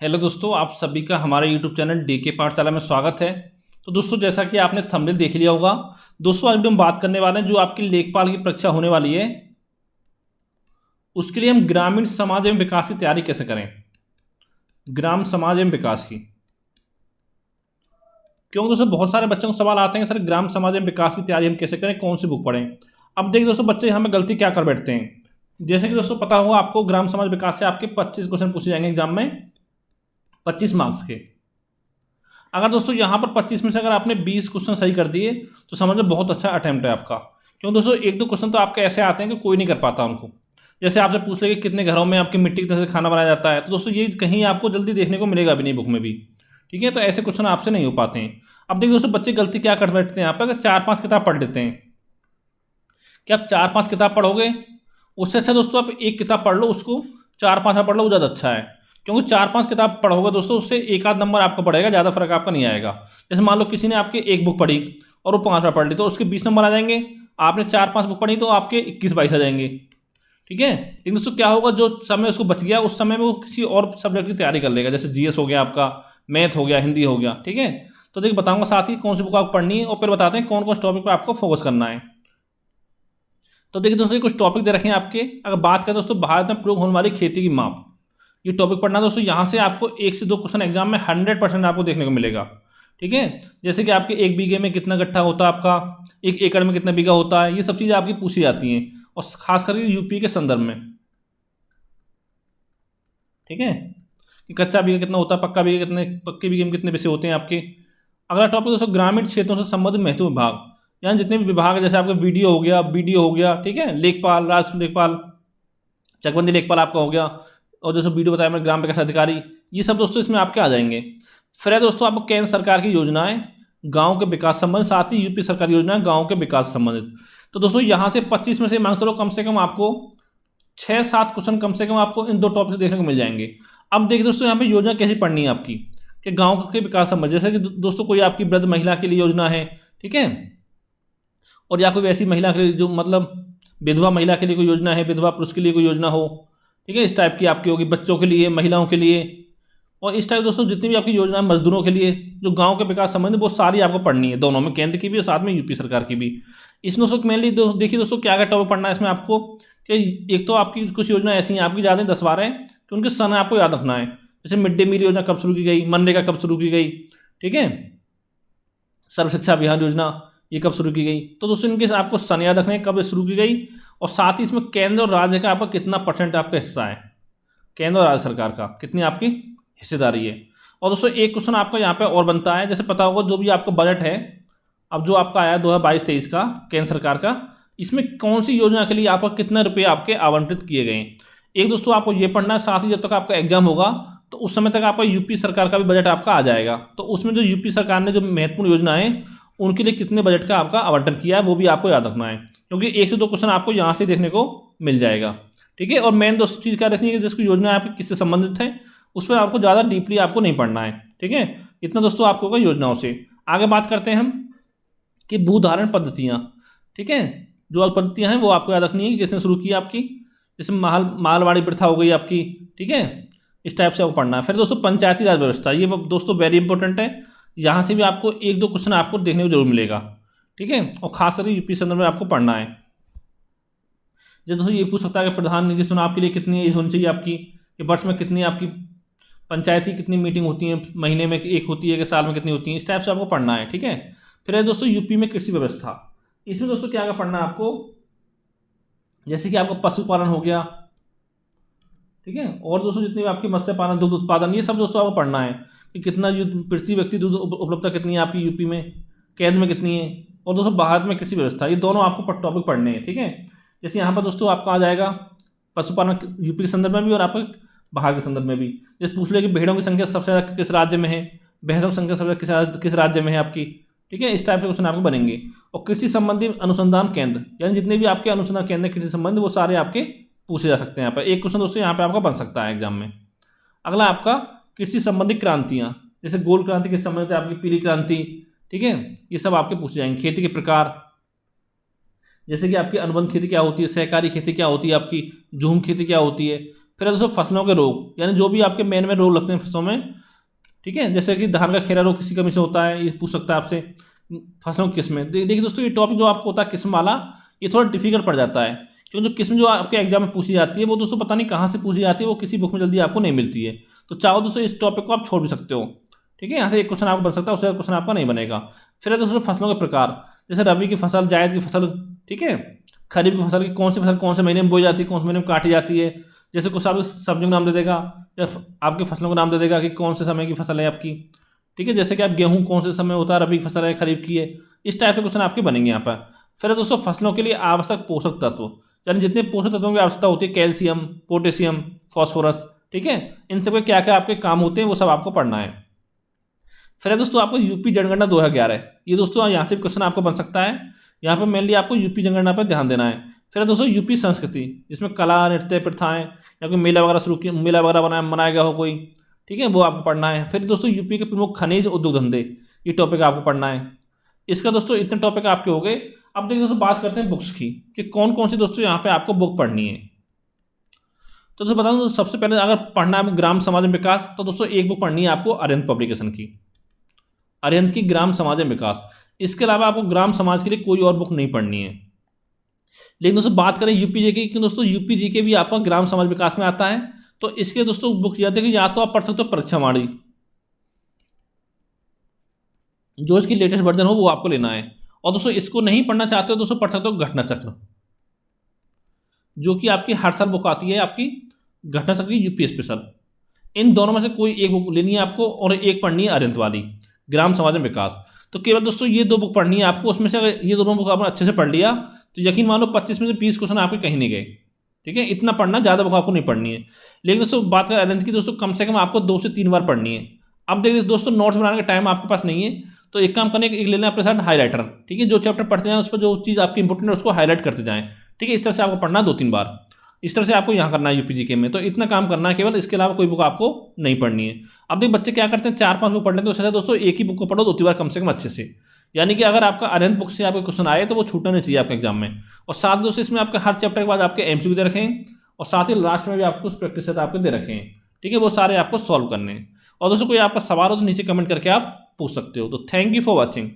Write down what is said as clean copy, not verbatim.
Hello दोस्तों, आप सभी का हमारे यूट्यूब चैनल डीके पाठशाला में स्वागत है। तो दोस्तों, जैसा कि आपने थंबनेल देख लिया होगा, दोस्तों आज हम बात करने वाले हैं जो आपकी लेखपाल की परीक्षा होने वाली है, उसके लिए हम ग्रामीण समाज एवं विकास की तैयारी कैसे करें। ग्राम समाज एवं विकास की, क्योंकि दोस्तों बहुत सारे बच्चों को सवाल आते हैं सर ग्राम समाज एवं विकास की तैयारी हम कैसे करें, कौन सी बुक पढ़ें। अब देखिए दोस्तों, बच्चे यहाँ में गलती क्या कर बैठते हैं। जैसे कि दोस्तों पता होगा आपको, ग्राम समाज विकास से आपके 25 क्वेश्चन पूछे जाएंगे एग्जाम में, 25 मार्क्स के। अगर दोस्तों यहाँ पर 25 में से अगर आपने 20 क्वेश्चन सही कर दिए तो समझ लो बहुत अच्छा अटेम्प्ट है आपका। क्यों दोस्तों, एक दो क्वेश्चन तो आपके ऐसे आते हैं कि कोई नहीं कर पाता उनको। जैसे आपसे पूछ ले कि कितने घरों में आपकी मिट्टी की तरह से खाना बनाया जाता है, तो दोस्तों ये कहीं आपको जल्दी देखने को मिलेगा भी नहीं बुक में भी। ठीक है, तो ऐसे क्वेश्चन आपसे नहीं हो पाते हैं। अब देखिए दोस्तों, बच्चे गलती क्या कर बैठते हैं यहाँ पर, 4-5 किताब पढ़ लेते हैं। कि आप 4-5 किताब पढ़ोगे, उससे अच्छा दोस्तों आप एक किताब पढ़ लो, उसको 4-5 पढ़ लो, वो ज़्यादा अच्छा है। क्योंकि 4-5 किताब पढ़ोगे दोस्तों, उससे एक आध नंबर आपका पड़ेगा, ज़्यादा फर्क आपका नहीं आएगा। जैसे मान लो किसी ने आपकी एक बुक पढ़ी और वो 5 बार पढ़ ली, तो उसके 20 नंबर आ जाएंगे। आपने 4-5 बुक पढ़ी तो आपके 21-22 आ जाएंगे। ठीक है, लेकिन दोस्तों क्या होगा, जो समय उसको बच गया उस समय में वो किसी और सब्जेक्ट की तैयारी कर लेगा। जैसे जीएस हो गया आपका, मैथ हो गया, हिंदी हो गया। ठीक है, तो देखिए बताऊंगा साथ ही कौन सी बुक आपको पढ़नी है और फिर बताते हैं कौन कौन से टॉपिक पर आपको फोकस करना है। तो देखिए दोस्तों, ये कुछ टॉपिक दे रखे हैं आपके। अगर बात करें दोस्तों, भारत में प्रयोग होने वाली खेती की माप, ये टॉपिक पढ़ना दोस्तों। यहाँ से आपको 1 से 2 क्वेश्चन एग्जाम में 100% आपको देखने को मिलेगा। ठीक है, जैसे कि आपके 1 बीघे में कितना गट्ठा होता है आपका, 1 एकड़ में कितना बीघा होता है, ये सब चीज़ें आपकी पूछी जाती हैं, और खास करके यूपी के संदर्भ में। ठीक है, कि कच्चा बीघा कितना होता है, पक्का बीघा कितने, पक्के बीघे में कितने पैसे होते हैं आपके। अगला टॉपिक दोस्तों, ग्रामीण क्षेत्रों से संबंधित महत्व विभाग, यानी जितने भी विभाग है, जैसे आपका वीडियो हो गया, बीडीओ हो गया, ठीक है, लेखपाल, राष्ट्र लेखपाल, चकबंदी लेखपाल आपका हो गया, और जैसे वीडियो बताया मैंने ग्राम विकास अधिकारी, ये सब दोस्तों इसमें आपके आ जाएंगे। फिर है दोस्तों आपको केंद्र सरकार की योजनाएं गांव के विकास संबंधित, साथ ही यूपी सरकार की योजनाएं गांव के विकास संबंधित। तो दोस्तों यहाँ से 25 में से मांग चलो कम से कम आपको 6-7 क्वेश्चन कम से कम आपको इन दो टॉपिक से देखने को मिल जाएंगे। अब देखिए दोस्तों, यहाँ पे योजना कैसी पढ़नी है आपकी, कि गांव के विकास संबंध, जैसे कि दोस्तों कोई आपकी वृद्ध महिला के लिए योजना है। ठीक है, और या कोई वैसी महिला के लिए जो मतलब विधवा महिला के लिए कोई योजना है, विधवा पुरुष के लिए कोई योजना हो। ठीक है, इस टाइप की आपकी होगी, बच्चों के लिए, महिलाओं के लिए, और इस टाइप दोस्तों जितनी भी आपकी योजना है मजदूरों के लिए, जो गांव के विकास संबंधी, वो सारी आपको पढ़नी है, दोनों में, केंद्र की भी और साथ में यूपी सरकार की भी। इसमें दोस्तों मेनली देखिए दोस्तों क्या क्या टॉपिक पढ़ना है इसमें आपको, कि एक तो आपकी कुछ योजना ऐसी हैं आपकी ज़्यादा 10-12 हैं, तो उनके सन आपको याद रखना है। जैसे मिड डे मील योजना कब शुरू की गई, मनरेगा कब शुरू की गई, ठीक है, सर्व शिक्षा अभियान योजना ये कब शुरू की गई। तो दोस्तों इनके आपको सन याद रखना है कब शुरू की गई, और साथ ही इसमें केंद्र और राज्य का आपका कितना % आपका हिस्सा है, केंद्र और राज्य सरकार का कितनी आपकी हिस्सेदारी है। और दोस्तों एक क्वेश्चन आपका यहाँ पे और बनता है, जैसे पता होगा जो भी आपका बजट है, अब जो आपका आया 2022-23 का केंद्र सरकार का, इसमें कौन सी योजना के लिए आपका कितना रुपये आपके आवंटित किए गए हैं। एक दोस्तों आपको ये पढ़ना है, साथ ही जब तक आपका एग्जाम होगा तो उस समय तक आपका यूपी सरकार का भी बजट आपका आ जाएगा। तो उसमें जो यूपी सरकार ने जो महत्वपूर्ण योजना है उनके लिए कितने बजट का आपका आवंटन किया है, वो भी आपको याद रखना है, क्योंकि 1 से 2 क्वेश्चन आपको यहाँ से देखने को मिल जाएगा। ठीक है, और मेन दोस्तों चीज़ क्या रखनी है कि जिसकी योजना आपकी किससे संबंधित है, उस पर आपको ज़्यादा डीपली आपको नहीं पढ़ना है। ठीक है, इतना दोस्तों आपको होगा योजनाओं से। आगे बात करते हैं हम कि भूधारण पद्धतियाँ। ठीक है, जो पद्धतियाँ हैं वो आपको याद रखनी है कि किसने शुरू की आपकी, जैसे मालवाड़ी प्रथा हो गई आपकी। ठीक है, इस टाइप से आपको पढ़ना है। फिर दोस्तों पंचायती राज व्यवस्था, ये दोस्तों वेरी इंपॉर्टेंट है, यहाँ से भी आपको 1-2 क्वेश्चन आपको देखने को जरूर मिलेगा। ठीक है, और खास करके यूपी संदर्भ में आपको पढ़ना है। जैसे दोस्तों ये पूछ सकता है कि प्रधानमंत्री चुनाव के लिए कितनी एज होनी चाहिए आपकी, कि वर्ष में कितनी आपकी पंचायती कितनी मीटिंग होती है, महीने में एक होती है कि साल में कितनी होती है, इस टाइप से आपको पढ़ना है। ठीक है, फिर है दोस्तों यूपी में कृषि व्यवस्था, इसमें दोस्तों क्या पढ़ना है आपको, जैसे कि आपका पशुपालन हो गया। ठीक है, और दोस्तों जितनी भी आपकी मत्स्य पालन, दुग्ध उत्पादन, ये सब दोस्तों आपको पढ़ना है कि कितना प्रति व्यक्ति दूध उपलब्धता कितनी है आपकी यूपी में, केंद्र में कितनी है, और दोस्तों भारत में कृषि व्यवस्था, ये दोनों आपको टॉपिक पढ़ने हैं। ठीक है, जैसे यहाँ पर दोस्तों आपका आ जाएगा पशुपालन यूपी के संदर्भ में भी और आपका बाहर के संदर्भ में भी। जैसे पूछ ले कि भेड़ों की संख्या सबसे ज़्यादा किस राज्य में है, भैंसों की संख्या सबसे ज़्यादा किस राज्य में है आपकी। ठीक है, इस टाइप से क्वेश्चन आपको बनेंगे। और कृषि संबंधी अनुसंधान केंद्र, यानी जितने भी आपके अनुसंधान केंद्र कृषि संबंधी, वो सारे आपके पूछे जा सकते हैं। यहाँ पर एक क्वेश्चन दोस्तों यहाँ पे आपका बन सकता है एग्जाम में। अगला आपका कृषि संबंधी क्रांतियाँ, जैसे गोल क्रांति के संबंधित आपकी पीली क्रांति। ठीक है, ये सब आपके पूछे जाएंगे। खेती के प्रकार, जैसे कि आपकी अनुबंध खेती क्या होती है, सहकारी खेती क्या होती है आपकी, झूम खेती क्या होती है, फिर है दोस्तों फसलों के रोग, यानी जो भी आपके मेन में रोग लगते हैं फसलों में, ठीक है, जैसे कि धान का खेरा रोग किसी कमी से होता है, ये पूछ सकता है आपसे। फसलों की किस्में, देखिए दोस्तों ये टॉपिक जो आपको होता है किस्म वाला, ये थोड़ा डिफिकल्ट पड़ जाता है, क्योंकि जो किस्म जो आपके एग्जाम में पूछी जाती है वो दोस्तों पता नहीं कहाँ से पूछी जाती है, वो किसी बुक में जल्दी आपको नहीं मिलती है। तो चाहो दोस्तों इस टॉपिक को आप छोड़ भी सकते हो, ठीक है, यहाँ से एक क्वेश्चन आपको बन सकता है, उससे क्वेश्चन आपका नहीं बनेगा। फिर है दोस्तों फसलों के प्रकार, जैसे रबी की फसल, जायद की फसल, ठीक है, खरीफ की फसल की कौन सी फसल कौन से महीने में बोई जाती है, कौन से महीने में काटी जाती है। जैसे कुछ आपको सब्जियों का नाम दे देगा या आपकी फसलों का नाम दे देगा कि कौन से समय की फसल है आपकी, ठीक है, जैसे कि आप गेहूं कौन से समय होता है, रबी की फसल है, खरीफ की है, इस टाइप के क्वेश्चन आपके बनेंगे यहाँ पर। फिर है दोस्तों फसलों के लिए आवश्यक पोषक तत्व, यानी जितने पोषक तत्वों की आवश्यकता होती है, कैल्शियम, पोटेशियम, फॉस्फोरस, ठीक है, इन सब के क्या क्या आपके काम होते हैं वो सब आपको पढ़ना है। फिर है दोस्तों आपको यूपी जनगणना 2011, ये दोस्तों यहाँ से क्वेश्चन आपको बन सकता है, यहाँ पर मेनली आपको यूपी जनगणना पर ध्यान देना है। फिर है दोस्तों यूपी संस्कृति, जिसमें कला, नृत्य, प्रथाएं या कोई मेला वगैरह शुरू किया, मेला वगैरह मनाया गया हो कोई, ठीक है, वो आपको पढ़ना है। फिर दोस्तों यूपी के प्रमुख खनिज उद्योग धंधे, ये टॉपिक आपको पढ़ना है। इसका दोस्तों इतने टॉपिक आपके हो गए। अब देखिए दोस्तों बात करते हैं बुक्स की, कि कौन कौन सी दोस्तों यहाँ पे आपको बुक पढ़नी है। तो दोस्तों बता दूं, सबसे पहले अगर पढ़ना है ग्राम समाज में विकास, तो दोस्तों एक बुक पढ़नी है आपको अरिहंत पब्लिकेशन की, अरिहंत की ग्राम समाज में विकास। इसके अलावा आपको ग्राम समाज के लिए कोई और बुक नहीं पढ़नी है। लेकिन दोस्तों बात करें यूपी जीके की, दोस्तों यूपी जीके भी आपका ग्राम समाज विकास में आता है, तो इसके दोस्तों बुक याद है कि या तो आप पढ़ सकते हो परीक्षा वाणी, जो इसकी लेटेस्ट वर्जन हो वो आपको लेना है। और दोस्तों इसको नहीं पढ़ना चाहते हो दोस्तों पढ़ सकते हो घटना चक्र, जो कि आपकी हर साल बुक आती है आपकी, घटना चक्र यूपी स्पेशल। इन दोनों में से कोई एक बुक लेनी है आपको, और एक पढ़नी है अरिहंत वाली, ग्राम समाज में विकास। तो केवल दोस्तों ये दो बुक पढ़नी है आपको, उसमें से अगर ये दोनों बुक आपने अच्छे से पढ़ लिया तो यकीन मानो 25 में से 20 क्वेश्चन आपके कहीं नहीं गए, ठीक है, इतना पढ़ना, ज़्यादा बुक आपको नहीं पढ़नी है। लेकिन दोस्तों बात करें अरिहंत की, दोस्तों कम से कम आपको 2 से 3 बार पढ़नी है। अब देखिए दोस्तों नोट्स बनाने का टाइम आपके पास नहीं है, तो एक काम करने एक लेना अपने साथ हाईलाइटर, ठीक है, जो चैप्टर पढ़ते जाएं उस पर जो चीज़ आपकी इंपॉर्टेंट है उसको हाईलाइट करते जाएं, ठीक है, इस तरह से आपको पढ़ना 2-3 बार, इस तरह से आपको यहाँ करना है यूपी जीके में। तो इतना काम करना है केवल, इसके अलावा कोई बुक आपको नहीं पढ़नी है। अब देखिए बच्चे क्या करते हैं, 4-5 बुक पढ़ लेते हैं, उससे दोस्तों एक ही बुक को पढ़ो 2-3 बार कम से कम अच्छे से, यानी कि अगर आपका अरिहंत बुक से आपके क्वेश्चन आए तो वो छूटना नहीं चाहिए आपके एग्जाम में। और साथ दोस्तों इसमें आपके हर चैप्टर के बाद आपके एमसीक्यू दे रखे हैं, और साथ ही लास्ट में भी आपको कुछ प्रैक्टिस सेट आपके दे रखे हैं, ठीक है, वो सारे आपको सॉल्व करने हैं। और दोस्तों कोई आपका सवाल हो तो नीचे कमेंट करके आप पूछ सकते हो। तो थैंक यू फॉर वॉचिंग।